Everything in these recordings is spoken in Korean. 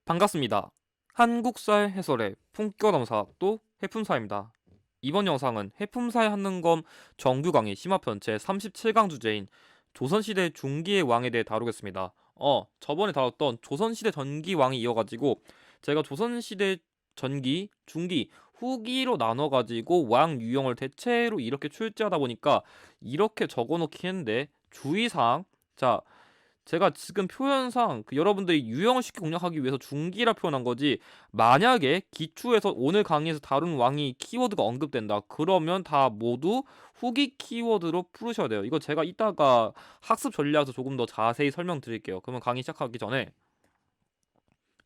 반갑습니다. 한국사의 해설의 품격 넘사학도 해품사입니다. 이번 영상은 해품사의 한능검 정규 강의 심화편 제 37강 주제인 조선시대 중기의 왕에 대해 다루겠습니다. 저번에 다뤘던 조선시대 전기 왕이 이어가지고 제가 조선시대 전기, 중기, 후기로 나눠가지고 왕 유형을 대체로 이렇게 출제하다 보니까 이렇게 적어놓긴 했는데 주의사항. 자, 제가 지금 표현상 여러분들이 유형을 쉽게 공략하기 위해서 중기라 표현한 거지, 만약에 기초에서 오늘 강의에서 다룬 왕이 키워드가 언급된다 그러면 다 모두 후기 키워드로 풀으셔야 돼요. 이거 제가 이따가 학습 전략에서 조금 더 자세히 설명드릴게요. 그러면 강의 시작하기 전에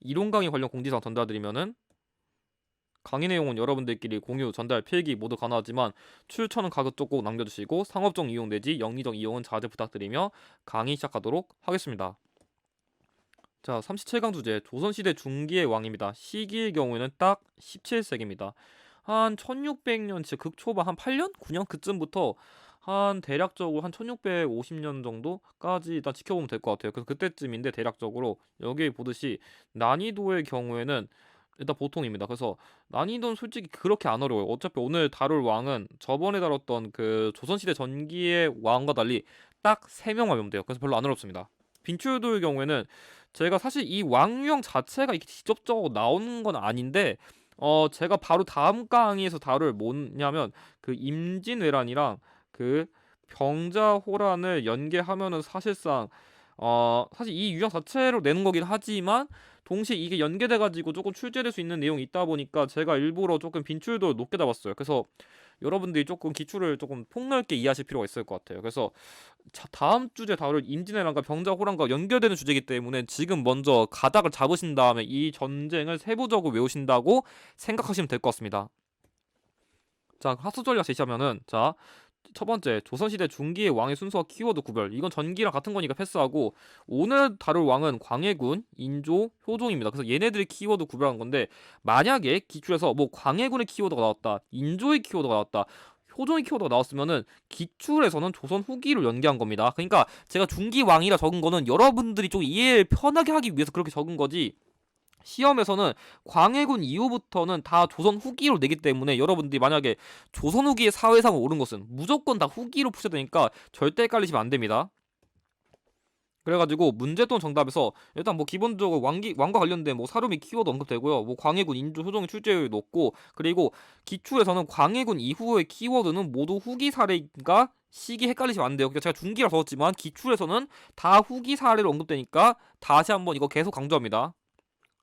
이론 강의 관련 공지사항 전달드리면은, 강의 내용은 여러분들끼리 공유, 전달, 필기 모두 가능하지만 출처는 가급적 꼭 남겨주시고 상업적 이용 내지 영리적 이용은 자제 부탁드리며 강의 시작하도록 하겠습니다. 자, 37강 주제 조선시대 중기의 왕입니다. 시기의 경우에는 딱 17세기입니다. 한 1600년, 진짜 극초반 한 8년? 9년? 그쯤부터 한 대략적으로 한 1650년 정도까지 일단 지켜보면 될 것 같아요. 그래서 그때쯤인데, 대략적으로 여기 보듯이 난이도의 경우에는 일단 보통입니다. 그래서 난이도는 솔직히 그렇게 안 어려워요. 어차피 오늘 다룰 왕은 저번에 다뤘던 그 조선시대 전기의 왕과 달리 딱 3명 하면 돼요. 그래서 별로 안 어렵습니다. 빈출도의 경우에는 제가 사실 이 왕유형 자체가 이렇게 직접적으로 나오는 건 아닌데, 제가 바로 다음 강의에서 다룰 뭐냐면 그 임진왜란이랑 그 병자호란을 연계하면은 사실상 사실 이 유형 자체로 내는 거긴 하지만 동시에 이게 연계돼가지고 조금 출제될 수 있는 내용이 있다 보니까 제가 일부러 조금 빈출도를 높게 잡았어요. 그래서 여러분들이 조금 기출을 조금 폭넓게 이해하실 필요가 있을 것 같아요. 그래서 다음 주제 다룰 임진왜란과 병자호란과 연결되는 주제이기 때문에 지금 먼저 가닥을 잡으신 다음에 이 전쟁을 세부적으로 외우신다고 생각하시면 될 것 같습니다. 자, 학습 전략 제시하면은, 자, 첫 번째, 조선시대 중기의 왕의 순서와 키워드 구별. 이건 전기랑 같은 거니까 패스하고, 오늘 다룰 왕은 광해군, 인조, 효종입니다. 그래서 얘네들의 키워드 구별한 건데, 만약에 기출에서 뭐 광해군의 키워드가 나왔다, 인조의 키워드가 나왔다, 효종의 키워드가 나왔으면은 기출에서는 조선 후기로 연계한 겁니다. 그러니까 제가 중기 왕이라 적은 거는 여러분들이 좀 이해를 편하게 하기 위해서 그렇게 적은 거지, 시험에서는 광해군 이후부터는 다 조선 후기로 내기 때문에 여러분들이 만약에 조선 후기의 사회상을 옳은 것은 무조건 다 후기로 푸셔야 되니까 절대 헷갈리시면 안 됩니다. 그래가지고 문제 또는 정답에서 일단 뭐 기본적으로 왕과 관련된 뭐 사료미 키워드 언급되고요. 뭐 광해군, 인조, 효종의 출제율이 높고, 그리고 기출에서는 광해군 이후의 키워드는 모두 후기 사례가 시기 헷갈리시면 안 돼요. 그러니까 제가 중기라 적었지만 기출에서는 다 후기 사례로 언급되니까 다시 한번 이거 계속 강조합니다.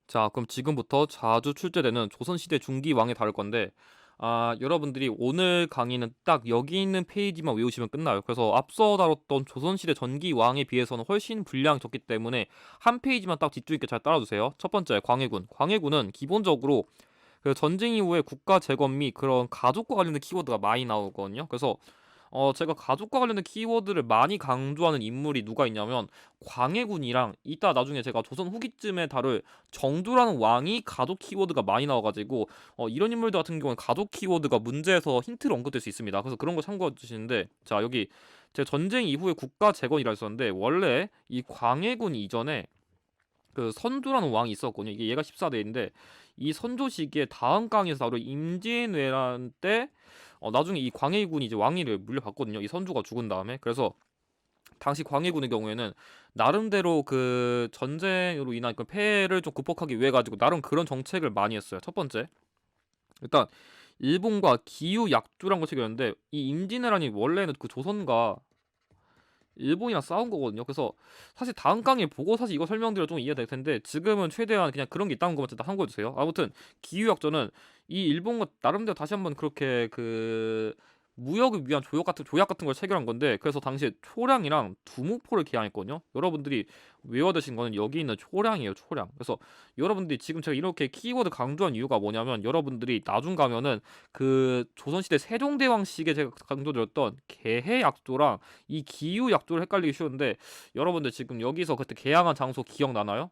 자, 그럼 지금부터 자주 출제되는 조선시대 중기 왕에 다룰 건데, 여러분들이 오늘 강의는 딱 여기 있는 페이지만 외우시면 끝나요. 그래서 앞서 다뤘던 조선시대 전기 왕에 비해서는 훨씬 분량이 적기 때문에 한 페이지만 딱 집중 있게 잘 따라주세요. 첫 번째, 광해군. 광해군은 기본적으로 그 전쟁 이후에 국가 재건 및 그런 가족과 관련된 키워드가 많이 나오거든요. 그래서 제가 가족과 관련된 키워드를 많이 강조하는 인물이 누가 있냐면 광해군이랑, 이따 나중에 제가 조선 후기쯤에 다룰 정두라는 왕이 가족 키워드가 많이 나와가지고 이런 인물들 같은 경우는 가족 키워드가 문제에서 힌트로 언급될 수 있습니다. 그래서 그런 거 참고해 주시는데, 자, 여기 제가 전쟁 이후에 국가 재건이라 했었는데, 원래 이 광해군 이전에 그 선조라는 왕이 있었거든요. 이게 얘가 14대인데, 이 선조 시기에 다음 강에서 바로 임진왜란 때 나중에 이 광해군이 이제 왕위를 물려받거든요. 이 선조가 죽은 다음에. 그래서 당시 광해군의 경우에는 나름대로 그 전쟁으로 인한 그 폐해를 좀 극복하기 위해 가지고 나름 그런 정책을 많이 했어요. 첫 번째, 일단 일본과 기유 약조라는 걸 체결했는데, 이 임진왜란이 원래는 그 조선과 일본이랑 싸운 거거든요. 그래서 사실 다음 강의 보고 사실 이거 설명드려 좀 이해될 텐데, 지금은 최대한 그냥 그런 게 있다는 것만 일단 참고해 주세요. 아무튼 기후약전은 이 일본과 나름대로 다시 한번 그렇게 그 무역을 위한 조약 같은 걸 체결한 건데, 그래서 당시에 초량이랑 두무포를 개항했거든요. 여러분들이 외워야 되신 거는 여기 있는 초량이에요, 초량. 그래서 여러분들이 지금 제가 이렇게 키워드 강조한 이유가 뭐냐면, 여러분들이 나중 가면은 그 조선시대 세종대왕 시기에 제가 강조드렸던 개해약조랑 이 기후 약조를 헷갈리기 쉬운데, 여러분들 지금 여기서 그때 개항한 장소 기억나나요?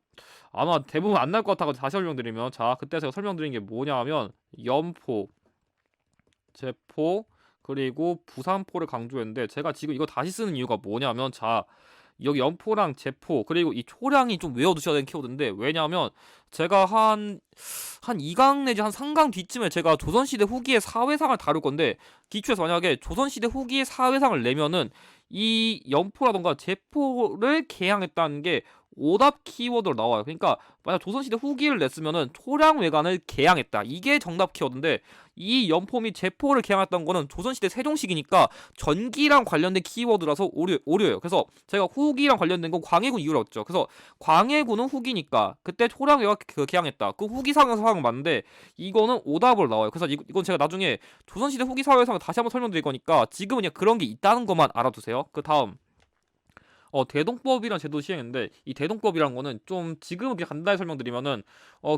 아마 대부분 안 날 것 같아서 다시 설명드리면, 자, 그때 제가 설명드린 게 뭐냐면 연포, 제포, 그리고 부산포를 강조했는데, 제가 지금 이거 다시 쓰는 이유가 뭐냐면, 자, 여기 연포랑 제포 그리고 이 초량이 좀 외워두셔야 되는 키워드인데, 왜냐하면 제가 한 2강 내지 한 3강 뒤쯤에 제가 조선시대 후기의 사회상을 다룰 건데, 기초에서 만약에 조선시대 후기의 사회상을 내면은 이 연포라던가 제포를 개항했다는 게 오답 키워드로 나와요. 그러니까 만약 조선시대 후기를 냈으면은 초량외관을 개항했다, 이게 정답 키워드인데, 이 연포 및 제포를 개항했던 거는 조선시대 세종시기니까 전기랑 관련된 키워드라서 오류예요. 그래서 제가 후기랑 관련된 건 광해군 이유라고 했죠. 그래서 광해군은 후기니까 그때 초량외가 그 개항했다, 그 후기상은 맞는데 이거는 오답으로 나와요. 그래서 이건 제가 나중에 조선시대 후기 사회상을 다시 한번 설명드릴 거니까 지금은 그냥 그런 게 있다는 것만 알아두세요. 그 다음 대동법이란 제도 시행인데, 이 대동법이란 거는 좀 지금은 그냥 간단히 설명드리면은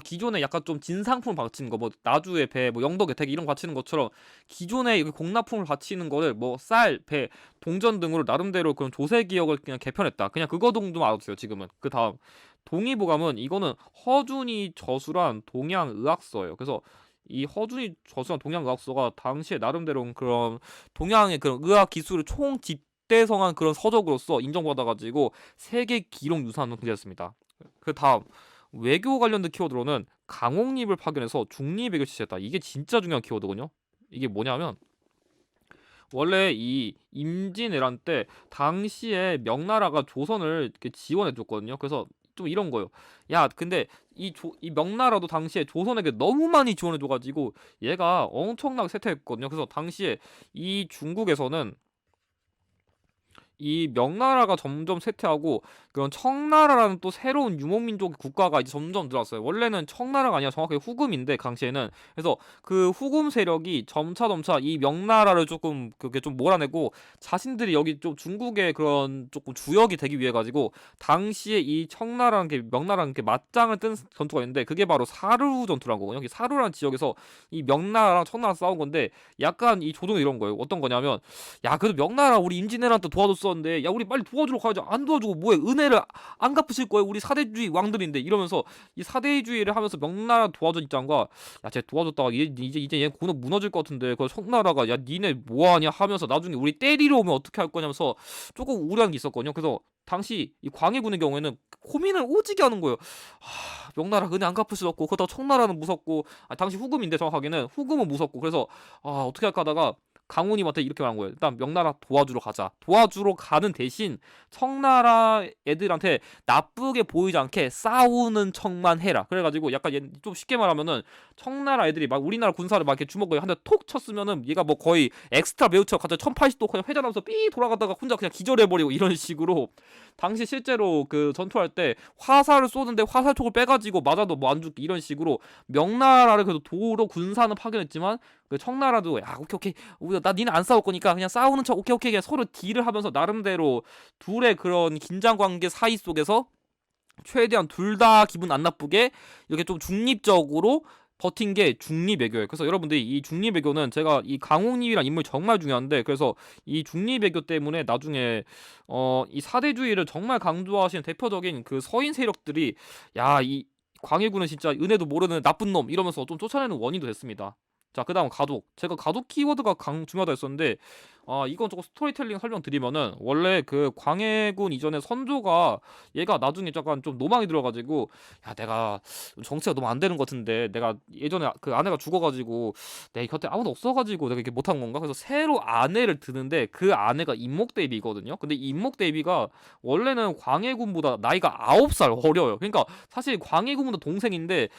기존에 약간 좀 진상품을 바치는 거, 뭐 나주의 배, 뭐 영덕의 대게 이런 거 바치는 것처럼 기존에 공납품을 바치는 거를 뭐 쌀, 배, 동전 등으로 나름대로 그런 조세 기역을 그냥 개편했다. 그냥 그거 정도만 알아두세요 지금은. 그 다음 동의보감은 이거는 허준이 저술한 동양의학서예요. 그래서 이 허준이 저술한 동양의학서가 당시에 나름대로 그런 동양의 그런 의학 기술을 대성한 그런 서적으로서 인정받아가지고 세계 기록 유산으로 등재했습니다. 그 다음 외교 관련된 키워드로는 강옥립을 파견해서 중립외교 지시했다. 이게 진짜 중요한 키워드거든요. 이게 뭐냐면 원래 이 임진왜란 때 당시에 명나라가 조선을 이렇게 지원해줬거든요. 그래서 좀 이런 거요. 야, 근데 이 명나라도 당시에 조선에게 너무 많이 지원해줘가지고 얘가 엄청나게 쇠퇴했거든요. 그래서 당시에 이 중국에서는 이 명나라가 점점 쇠퇴하고 그런 청나라라는 또 새로운 유목민족 국가가 이제 점점 들어왔어요. 원래는 청나라가 아니라 정확하게 후금인데 당시에는. 그래서 그 후금 세력이 점차 이 명나라를 조금 그게 좀 몰아내고 자신들이 여기 좀 중국의 그런 조금 주역이 되기 위해 가지고 당시에 이 청나라랑 명나라랑 맞짱을 뜬 전투가 있는데, 그게 바로 사르 전투라는 거거든요. 여기 사르라는 지역에서 이 명나라랑 청나라 싸운 건데, 약간 이 조정이 이런 거예요. 어떤 거냐면, 야, 그래도 명나라 우리 임진왜란 때 도와줬었는데, 야, 우리 빨리 도와주러 가야지. 안 도와주고 뭐해? 은혜를 안 갚으실 거예요? 우리 사대주의 왕들인데. 이러면서 이 사대주의를 하면서 명나라 도와준 입장과, 야, 쟤 도와줬다가 이제 얘 고노 무너질 것 같은데, 그 청나라가 야, 니네 뭐하냐 하면서 나중에 우리 때리러 오면 어떻게 할 거냐면서 조금 우려한 게 있었거든요. 그래서 당시 이 광해군의 경우에는 고민을 오지게 하는 거예요. 명나라 은혜 안 갚을 수 없고, 그렇다고 청나라는 무섭고, 당시 후금인데 정확하게는 후금은 무섭고, 그래서 어떻게 할까 하다가 강훈님한테 이렇게 말한 거예요. 일단 명나라 도와주러 가자. 도와주러 가는 대신 청나라 애들한테 나쁘게 보이지 않게 싸우는 척만 해라. 그래가지고 약간 좀 쉽게 말하면은 청나라 애들이 막 우리나라 군사를 막 이렇게 주먹을 한 대 톡 쳤으면은 얘가 뭐 거의 엑스트라 매우처럼 갑자기 1080도 그냥 회전하면서 삐 돌아가다가 혼자 그냥 기절해버리고 이런 식으로, 당시 실제로 그 전투할 때 화살을 쏘는데 화살촉을 빼가지고 맞아도 뭐 안 죽기 이런 식으로 명나라를 그래도 도로 군사는 파견했지만 그 청나라도 야, 오케이 나 니네 안 싸울 거니까 그냥 싸우는 척 오케이 그냥 서로 딜을 하면서 나름대로 둘의 그런 긴장 관계 사이 속에서 최대한 둘 다 기분 안 나쁘게 이렇게 좀 중립적으로 버틴 게 중립외교예요. 그래서 여러분들이 이 중립외교는, 제가 이 강홍님이란 인물이 정말 중요한데, 그래서 이 중립외교 때문에 나중에 이 사대주의를 정말 강조하시는 대표적인 그 서인 세력들이, 야, 이 광해군은 진짜 은혜도 모르는 나쁜 놈 이러면서 좀 쫓아내는 원인도 됐습니다. 자, 그 다음 가독. 제가 가독 키워드가 중요하다 했었는데, 이건 조금 스토리텔링 설명드리면은, 원래 그 광해군 이전에 선조가 얘가 나중에 약간 좀 노망이 들어가지고, 야, 내가 정치가 너무 안 되는 것 같은데, 내가 예전에 그 아내가 죽어가지고 내 곁에 아무도 없어가지고 내가 이렇게 못한 건가? 그래서 새로 아내를 드는데 그 아내가 임목대비거든요. 근데 이 임목대비가 원래는 광해군보다 나이가 9살 어려요. 그러니까 사실 광해군보다 동생인데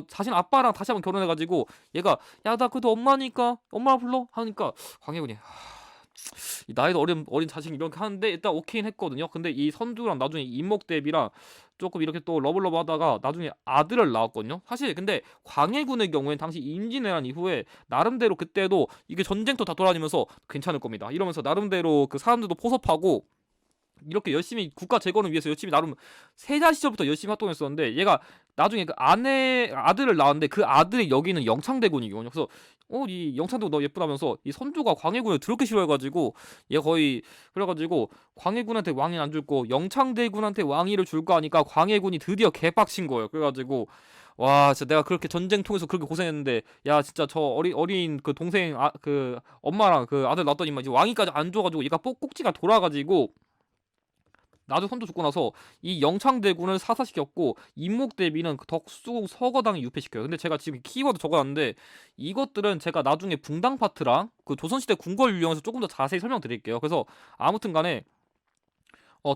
자신 아빠랑 다시 한번 결혼해가지고 얘가, 야, 나 그래도 엄마니까 엄마 불러 하니까 광해군이 이 나이도 어린 자식이 이렇게 하는데 일단 오케이는 했거든요. 근데 이 선두랑 나중에 임목대비랑 조금 이렇게 또 러블러브 하다가 나중에 아들을 낳았거든요. 사실 근데 광해군의 경우엔 당시 임진왜란 이후에 나름대로 그때도 이게 전쟁터 다 돌아다니면서 괜찮을 겁니다 이러면서 나름대로 그 사람들도 포섭하고 이렇게 열심히 국가 재건을 위해서 열심히 나름 세자 시절부터 열심히 활동했었는데, 얘가 나중에 그 아들을 낳았는데 그 아들이 여기는 영창대군이거든요. 그래서 이 영창대군 너 예쁘다면서 이 선조가 광해군을 더럽게 싫어해가지고 얘 거의, 그래가지고 광해군한테 왕위 안 줄 거 영창대군한테 왕위를 줄거 하니까 광해군이 드디어 개빡친 거예요. 그래가지고 와, 진짜 내가 그렇게 전쟁 통해서 그렇게 고생했는데, 야, 진짜 저 어린 그 동생 그 엄마랑 그 아들 낳았더니만 이제 왕위까지 안 줘가지고 얘가 꼭지가 돌아가지고 나중 선조 죽고 나서 이 영창대군을 사사시켰고 임목대비는 그 덕수궁 서거당에 유폐시켜요. 근데 제가 지금 키워드 적어놨는데 이것들은 제가 나중에 붕당 파트랑 그 조선시대 궁궐 유령에서 조금 더 자세히 설명드릴게요. 그래서 아무튼간에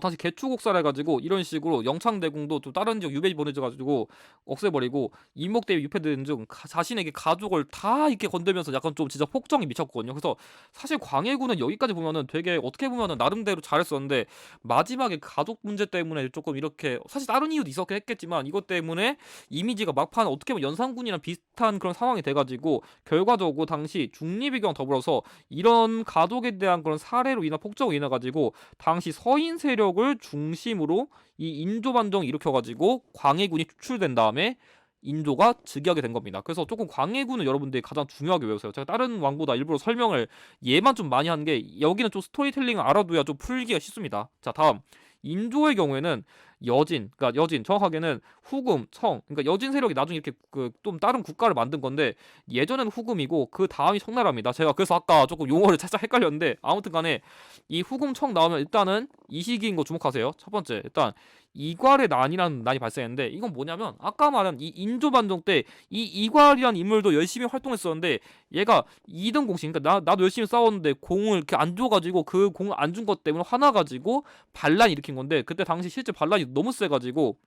다시 개추국사를 해가지고 이런 식으로 영창대궁도 좀 다른 지역 유배 보내져가지고 없애버리고 임목대위 유폐된 중 자신에게 가족을 다 이렇게 건들면서 약간 좀 진짜 폭정이 미쳤거든요. 그래서 사실 광해군은 여기까지 보면은 되게 어떻게 보면은 나름대로 잘했었는데 마지막에 가족 문제 때문에 조금 이렇게 사실 다른 이유도 있었긴 했겠지만 이것 때문에 이미지가 막판 어떻게 보면 연산군이랑 비슷한 그런 상황이 돼가지고 결과적으로 당시 중립의경 더불어서 이런 가족에 대한 그런 사례로 인한 폭정으로 인해 가지고 당시 서인 세력을 중심으로 이 인조 반정을 일으켜가지고 광해군이 추출된 다음에 인조가 즉위하게 된 겁니다. 그래서 조금 광해군은 여러분들이 가장 중요하게 외우세요. 제가 다른 왕보다 일부러 설명을 얘만 좀 많이 한 게 여기는 좀 스토리텔링을 알아둬야 좀 풀기가 쉽습니다. 자, 다음 인조의 경우에는 그러니까 여진 정확하게는 후금, 청, 그러니까 여진 세력이 나중에 이렇게 그 좀 다른 국가를 만든 건데 예전에는 후금이고 그 다음이 청나라입니다. 제가 그래서 아까 조금 용어를 살짝 헷갈렸는데 아무튼간에 이 후금, 청 나오면 일단은 이 시기인 거 주목하세요. 첫 번째 일단 이괄의 난이라는 난이 발생했는데 이건 뭐냐면 아까 말한 이 인조 반정 때 이 이괄이라는 인물도 열심히 활동했었는데 얘가 2등 공신 그러니까 나도 열심히 싸웠는데 공을 이렇게 안 줘가지고 그 공을 안 준 것 때문에 화나가지고 반란 일으킨 건데 그때 당시 실제 반란이 너무 세가지고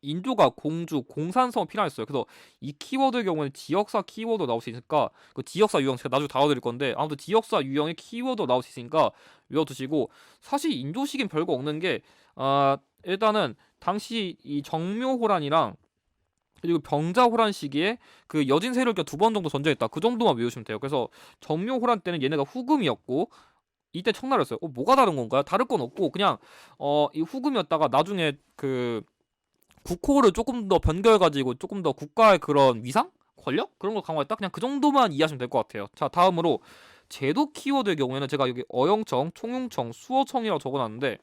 인조가 공주, 공산성 필요했어요. 그래서 이 키워드의 경우는 지역사 키워드 나올 수 있으니까 그 지역사 유형 제가 나중에 다뤄드릴 건데 아무튼 지역사 유형의 키워드 나올 수 있으니까 외워두시고 사실 인조식엔 별거 없는 게 일단은 당시 이 정묘호란이랑 그리고 병자호란 시기에 그 여진 세력과 2번 정도 전쟁했다. 그 정도만 외우시면 돼요. 그래서 정묘호란 때는 얘네가 후금이었고 이때 청나라였어요. 뭐가 다른 건가요? 다를 건 없고 그냥 이 후금이었다가 나중에 그 국호를 조금 더 변경해가지고 조금 더 국가의 그런 위상? 권력? 그런 걸 강화했다? 그냥 그 정도만 이해하시면 될 것 같아요. 자, 다음으로 제도 키워드의 경우에는 제가 여기 어영청, 총융청, 수어청이라고 적어놨는데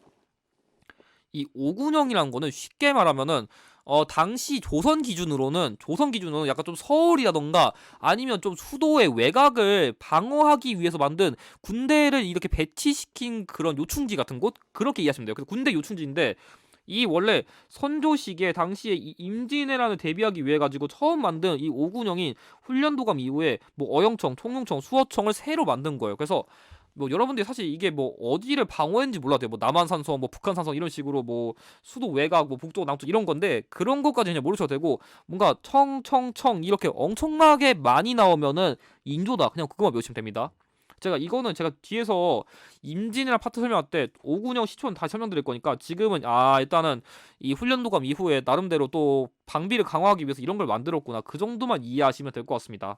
이 오군영이라는 거는 쉽게 말하면은 당시 조선 기준으로는 약간 좀 서울이라던가 아니면 좀 수도의 외곽을 방어하기 위해서 만든 군대를 이렇게 배치시킨 그런 요충지 같은 곳 그렇게 이해하시면 돼요. 그래서 군대 요충지인데 이 원래 선조 시기에 당시에 이 임진왜란을 대비하기 위해 가지고 처음 만든 이 오군영이 훈련도감 이후에 뭐 어영청, 총영청, 수어청을 새로 만든 거예요. 그래서 뭐 여러분들이 사실 이게 뭐 어디를 방어했는지 몰라도 돼요. 뭐 남한산성, 뭐 북한산성 이런 식으로 뭐 수도 외곽, 뭐 북쪽, 남쪽 이런 건데 그런 것까지 그냥 모르셔도 되고 뭔가 청청청 이렇게 엄청나게 많이 나오면은 인조다. 그냥 그거만 외우시면 됩니다. 제가 뒤에서 임진이랑 파트 설명할 때 오군영 시초는 다시 설명드릴 거니까 지금은 일단은 이 훈련도감 이후에 나름대로 또 방비를 강화하기 위해서 이런 걸 만들었구나 그 정도만 이해하시면 될 것 같습니다.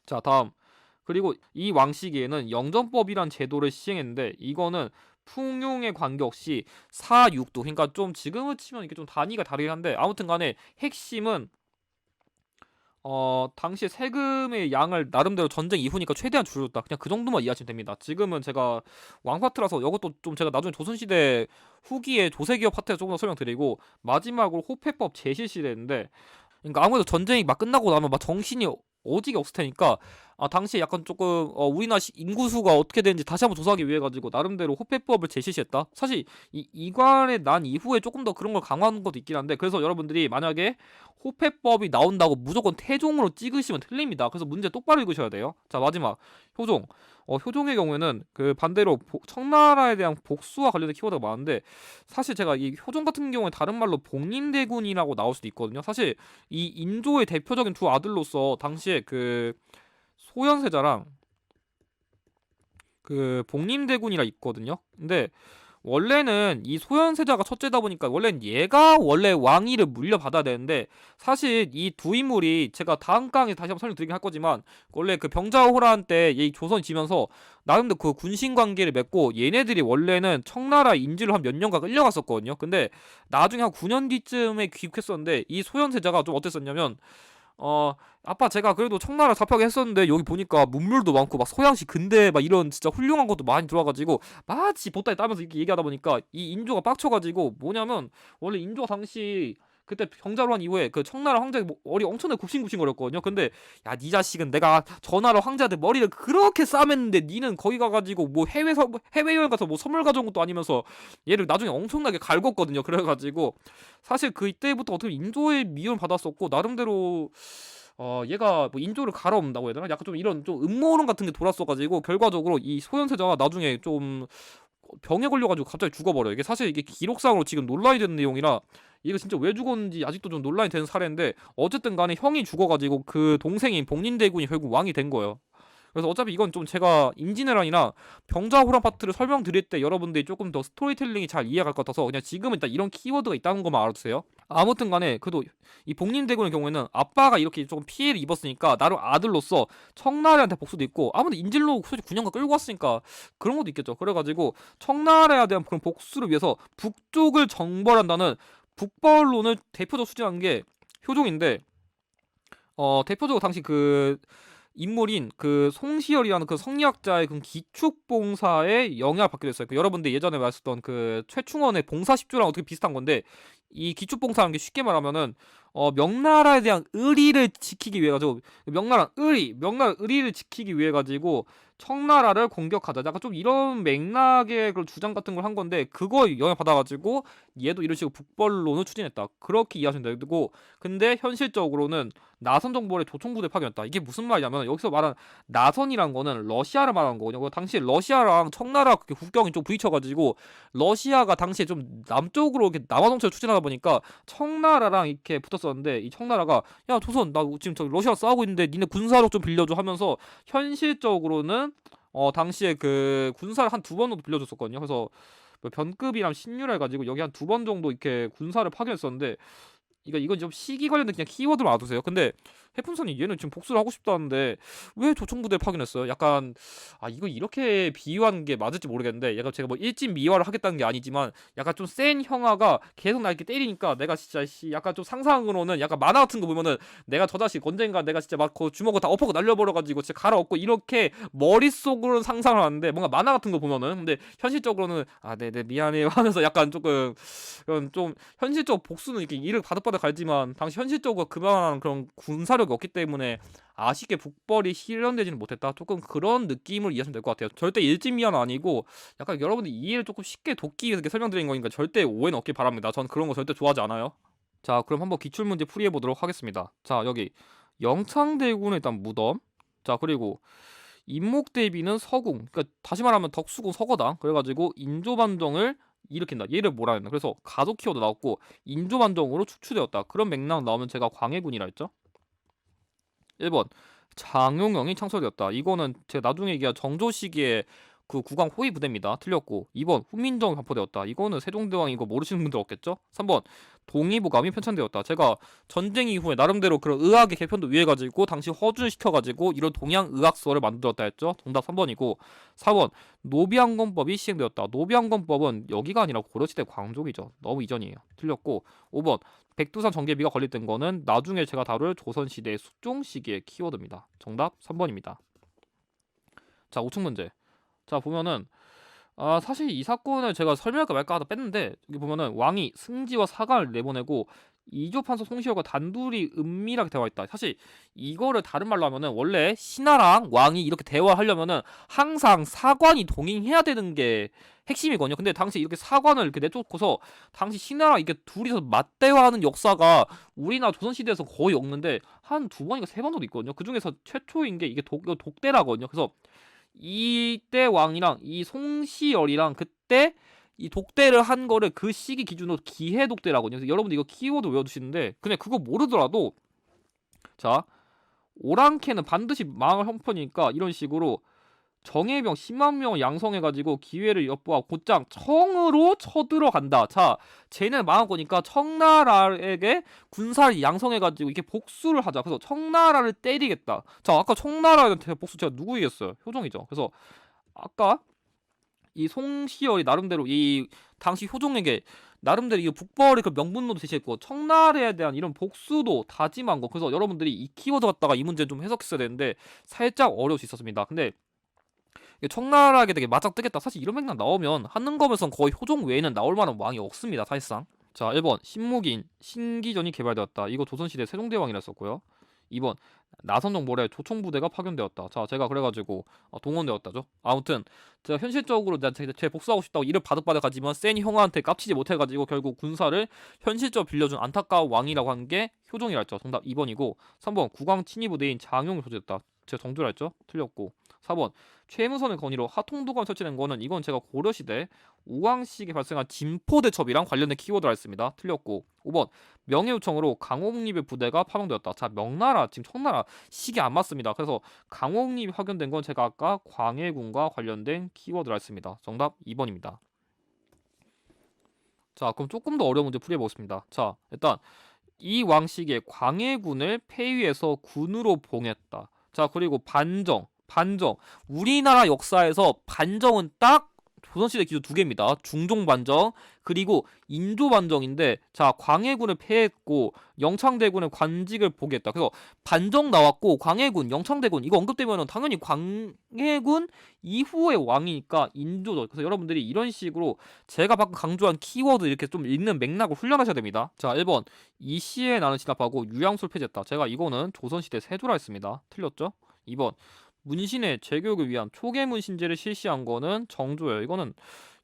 자, 다음 그리고 이 왕시기에는 영전법이란 제도를 시행했는데 이거는 풍용에 관계없이 사육도 그러니까 좀 지금을 치면 이게 좀 단위가 다르긴 한데 아무튼간에 핵심은 당시에 세금의 양을 나름대로 전쟁 이후니까 최대한 줄였다. 그냥 그 정도만 이해하시면 됩니다. 지금은 제가 왕파트라서 이것도 좀 제가 나중에 조선시대 후기에 조세기업 파트에서 조금 더 설명드리고 마지막으로 호패법 제실시대인데 그러니까 아무래도 전쟁이 막 끝나고 나면 막 정신이 오지게 없을 테니까 당시에 약간 조금 우리나라 인구수가 어떻게 되는지 다시 한번 조사하기 위해 가지고 나름대로 호패법을 제시했다. 사실 이 이관의 난 이후에 조금 더 그런 걸 강화하는 것도 있긴 한데 그래서 여러분들이 만약에 호패법이 나온다고 무조건 태종으로 찍으시면 틀립니다. 그래서 문제 똑바로 읽으셔야 돼요. 자, 마지막 효종. 효종의 경우에는 그 반대로 청나라에 대한 복수와 관련된 키워드가 많은데 사실 제가 이 효종 같은 경우에 다른 말로 복림대군이라고 나올 수도 있거든요. 사실 이 인조의 대표적인 두 아들로서 당시에 그 소현세자랑 그 복림대군이라 있거든요. 근데 원래는 이 소현세자가 첫째다 보니까 원래는 얘가 원래 왕위를 물려받아야 되는데 사실 이 두 인물이 제가 다음 강에 다시 한번 설명드리긴 할 거지만 원래 그 병자호란 때 이 조선이 지면서 나름대로 그 군신 관계를 맺고 얘네들이 원래는 청나라 인질로 한 몇 년간 끌려갔었거든요. 근데 나중에 한 9년 뒤쯤에 귀국했었는데 이 소현세자가 좀 어땠었냐면 아빠 제가 그래도 청나라 잡혀가게 했었는데 여기 보니까 문물도 많고 막 서양식 근대 막 이런 진짜 훌륭한 것도 많이 들어와가지고 마치 보따리 따면서 이렇게 얘기하다 보니까 이 인조가 빡쳐가지고 뭐냐면 원래 인조가 당시 그때 병자로 한 이후에 그 청나라 황제가 머리 엄청나게 굽신굽신거렸거든요. 근데 야, 니 자식은 내가 전하라 황제한테 머리를 그렇게 싸맸는데 니는 거기 가가지고 뭐 해외여행 가서 뭐 선물 가져온 것도 아니면서 얘를 나중에 엄청나게 갈궜거든요. 그래가지고 사실 그 이때부터 어떻게 인조의 미움을 받았었고, 나름대로 얘가 뭐 인조를 갈아엎는다고 해야 되나? 약간 좀 이런 좀 음모론 같은 게 돌았어가지고 결과적으로 이 소현세자가 나중에 좀 병에 걸려가지고 갑자기 죽어버려요. 이게 사실 이게 기록상으로 지금 논란이 되는 내용이라 이거 진짜 왜 죽었는지 아직도 좀 논란이 되는 사례인데, 어쨌든 간에 형이 죽어가지고 그 동생인 복린대군이 결국 왕이 된 거예요. 그래서 어차피 이건 좀 제가 임진왜란이나 병자호란 파트를 설명드릴 때 여러분들이 조금 더 스토리텔링이 잘 이해갈 것 같아서 그냥 지금은 일단 이런 키워드가 있다는 것만 알아두세요. 아무튼 간에 그래도 이 복림대군의 경우에는 아빠가 이렇게 조금 피해를 입었으니까 나름 아들로서 청나라한테 복수도 있고, 아무튼 인질로 솔직히 9년간 끌고 왔으니까 그런 것도 있겠죠. 그래가지고 청나라에 대한 그런 복수를 위해서 북쪽을 정벌한다는 북벌론을 대표적으로 추진한 게 효종인데, 대표적으로 당시 그 인물인 그 송시열이라는 그 성리학자의 그 기축봉사에 영향을 받게 됐어요. 그 여러분들 예전에 말했었던 그 최충원의 봉사십주랑 어떻게 비슷한 건데, 이 기축봉사라는 게 쉽게 말하면은 명나라에 대한 의리를 지키기 위해 가지고, 명나라 의리를 지키기 위해 가지고 청나라를 공격하자, 약간 좀 이런 맥락의 그런 주장 같은 걸 한 건데, 그거 영향 받아가지고 얘도 이런 식으로 북벌론을 추진했다, 그렇게 이해하시면 되고. 근데 현실적으로는 나선 정벌의 조총부대 파견했다. 이게 무슨 말이냐면 여기서 말한 나선이란 거는 러시아를 말하는 거거든요. 당시에 러시아랑 청나라 그 국경이 좀 부딪혀가지고 러시아가 당시에 좀 남쪽으로 이렇게 남아동체를 추진하다 보니까 청나라랑 이렇게 붙었었는데, 이 청나라가 야 조선 나 지금 저기 러시아 싸우고 있는데 니네 군사력 좀 빌려줘 하면서 현실적으로는 당시에 그 군사를 한 두 번 정도 빌려줬었거든요. 그래서 뭐 변급이랑 신유라 해가지고 여기 한 두 번 정도 이렇게 군사를 파견했었는데, 이건 좀 시기 관련된 그냥 키워드로 알아두세요. 근데 해풍선이 얘는 지금 복수를 하고 싶다는데 왜 조총부대를 파견했어요? 약간 이거 이렇게 비유하는 게 맞을지 모르겠는데, 약간 제가 뭐 일진 미화를 하겠다는 게 아니지만 약간 좀 센 형아가 계속 나 이렇게 때리니까 내가 진짜 약간 좀 상상으로는 약간 만화 같은 거 보면은 내가 저 자식 언젠가 내가 진짜 막 그 주먹을 다 엎어고 날려버려가지고 진짜 갈아엎고 이렇게 머릿속으로는 상상을 하는데, 뭔가 만화 같은 거 보면은, 근데 현실적으로는 네네 미안해요 하면서 약간 조금 그런 좀 현실적 복수는 이렇게 이를 바득바득 갈지만 당시 현실적으로 그만한 그런 군사력이 없기 때문에 아쉽게 북벌이 실현되지는 못했다, 조금 그런 느낌을 이해하시면 될 것 같아요. 절대 일진미화는 아니고 약간 여러분들 이해를 조금 쉽게 돕기 위해서 이렇게 설명드린 거니까 절대 오해는 없길 바랍니다. 전 그런 거 절대 좋아하지 않아요. 자, 그럼 한번 기출문제 풀이해 보도록 하겠습니다. 자, 여기 영창대군은 일단 무덤, 자 그리고 임목대비는 서궁, 그러니까 다시 말하면 덕수궁 서거다. 그래가지고 인조반정을 일으킨다, 얘를 뭐라 했나. 그래서 가족 키워드 나왔고 인조반정으로 축출되었다, 그런 맥락 나오면 제가 광해군이라 했죠. 1번 장용영이 창설되었다, 이거는 제가 나중에 얘기할 정조 시기에 그 국왕 호위 부대입니다. 틀렸고. 2번 훈민정음이 반포되었다, 이거는 세종대왕 이거 모르시는 분들 없겠죠. 3번 동의보감이 편찬되었다, 제가 전쟁 이후에 나름대로 그런 의학의 개편도 위해 가지고 당시 허준시켜가지고 이런 동양 의학서를 만들었다 했죠. 정답 3번이고. 4번 노비항건법이 시행되었다, 노비항건법은 여기가 아니라 고려시대 광종이죠, 너무 이전이에요. 틀렸고. 5번 백두산 전개비가 건립된 거는 나중에 제가 다룰 조선시대 숙종 시기의 키워드입니다. 정답 3번입니다. 자, 5층 문제. 자, 보면은 사실 이 사건을 제가 설명할까 말까 하다 뺐는데, 여기 보면은 왕이 승지와 사관을 내보내고 이조판서 송시열과 단둘이 은밀하게 대화했다. 사실 이거를 다른 말로 하면은 원래 신하랑 왕이 이렇게 대화하려면은 항상 사관이 동행해야 되는 게 핵심이거든요. 근데 당시 이렇게 사관을 이렇게 내쫓고서 당시 신하랑 이게 둘이서 맞대화하는 역사가 우리나라 조선시대에서 거의 없는데 한 두 번인가 세 번 정도 있거든요. 그 중에서 최초인 게 이게 독대라거든요. 그래서 이때 왕이랑 이 송시열이랑 그때 이 독대를 한 거를 그 시기 기준으로 기해 독대라거든요. 그래서 여러분들 이거 키워드 외워두시는데 그냥 그거 모르더라도, 자 오랑캐는 반드시 망할 형편이니까 이런 식으로 정예병 10만 명을 양성해가지고 기회를 엿보아 곧장 청으로 쳐들어간다. 자, 쟤는 망한 거니까 청나라에게 군사를 양성해가지고 이렇게 복수를 하자. 그래서 청나라를 때리겠다. 자, 아까 청나라한테 복수 제가 누구 얘기했어요? 효종이죠. 그래서 아까 이 송시열이 나름대로 이 당시 효종에게 나름대로 이 북벌의 그 명분도 제시했고 청나라에 대한 이런 복수도 다짐한 거. 그래서 여러분들이 이 키워드 갖다가 이 문제 좀 해석했어야 되는데 살짝 어려울 수 있었습니다. 근데 청나라하게 되게 맞짱 뜨겠다, 사실 이런 맥락 나오면 한능검에선 거의 효종 외에는 나올 만한 왕이 없습니다, 사실상. 자, 1번 신무기인 신기전이 개발되었다. 이거 조선시대 세종대왕이라 썼고요. 2번 나선정벌에 조총부대가 파견되었다. 자, 제가 그래가지고 동원되었다죠. 아무튼 제가 현실적으로 제 복수하고 싶다고 이를 바득바득 하지만 센 형한테 깝치지 못해가지고 결국 군사를 현실적으로 빌려준 안타까운 왕이라고 한 게 효종이라 했죠. 정답 2번이고 3번 국왕 친위부대인 장용을 소집했다. 제가 정조라 했죠. 틀렸고 4번 최무선의 건의로 하통도감 설치된 거는 이건 제가 고려시대 우왕시기에 발생한 진포대첩이랑 관련된 키워드라 했습니다. 틀렸고 5번 명예요청으로 강홍립의 부대가 파병되었다. 자, 명나라 지금 청나라 시기 안 맞습니다. 그래서 강홍립이 파견된 건 제가 아까 광해군과 관련된 키워드라 했습니다. 정답 2번입니다. 자, 그럼 조금 더 어려운 문제 풀이해보겠습니다. 자, 일단 이 왕시기에 광해군을 폐위해서 군으로 봉했다. 자, 그리고 반정. 우리나라 역사에서 반정은 딱 조선시대 기준 두 개입니다. 중종반정 그리고 인조반정인데, 자, 광해군을 폐했고 영창대군의 관직을 포기했다. 그래서 반정 나왔고 광해군, 영창대군 이거 언급되면은 당연히 광해군 이후의 왕이니까 인조죠. 그래서 여러분들이 이런 식으로 제가 방금 강조한 키워드 이렇게 좀 읽는 맥락을 훈련하셔야 됩니다. 자, 1번 이시에 나는 진압하고 유양술 폐지했다. 제가 이거는 조선시대 세조라 했습니다. 틀렸죠? 2번 문신의 재교육을 위한 초계문 신제를 실시한 거는 정조예요. 이거는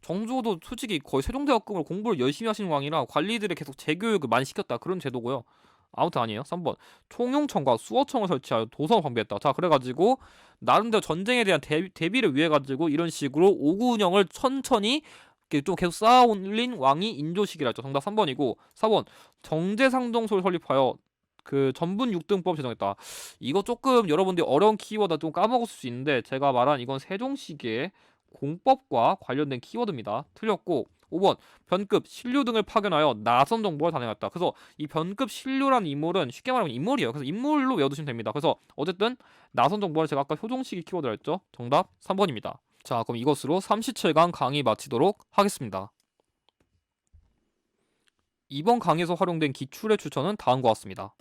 정조도 솔직히 거의 세종대학급으로 공부를 열심히 하신 왕이라 관리들을 계속 재교육을 많이 시켰다 그런 제도고요. 아무튼 아니에요. 3번 총용청과 수어청을 설치하여 도성을 방비했다. 자, 그래가지고 나름대로 전쟁에 대한 대비를 위해 가지고 이런 식으로 오구 운영을 천천히 이렇게 좀 계속 쌓아올린 왕이 인조시기라 했죠. 정답 3번이고 4번 정제상정소를 설립하여 그 전분 6등법 제정했다. 이거 조금 여러분들이 어려운 키워드 좀 까먹을 수 있는데 제가 말한 이건 세종시기의 공법과 관련된 키워드입니다. 틀렸고 5번 변급 신료 등을 파견하여 나선 정보를 단행했다. 그래서 이 변급 신료라는 인물은 쉽게 말하면 인물이에요. 그래서 인물로 외워두시면 됩니다. 그래서 어쨌든 나선 정보를 제가 아까 효종시기 키워드를 했죠. 정답 3번입니다. 자, 그럼 이것으로 37강 강의 마치도록 하겠습니다. 이번 강의에서 활용된 기출의 추천은 다음과 같습니다.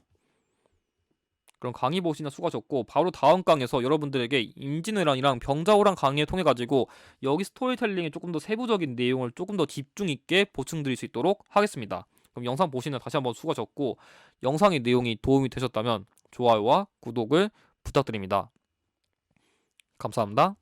그럼 강의 보시나 수고하셨고, 바로 다음 강에서 여러분들에게 임진왜란이랑 병자호란 강의를 통해 가지고 여기 스토리텔링에 조금 더 세부적인 내용을 조금 더 집중 있게 보충드릴 수 있도록 하겠습니다. 그럼 영상 보시는 다시 한번 수고하셨고, 영상의 내용이 도움이 되셨다면 좋아요와 구독을 부탁드립니다. 감사합니다.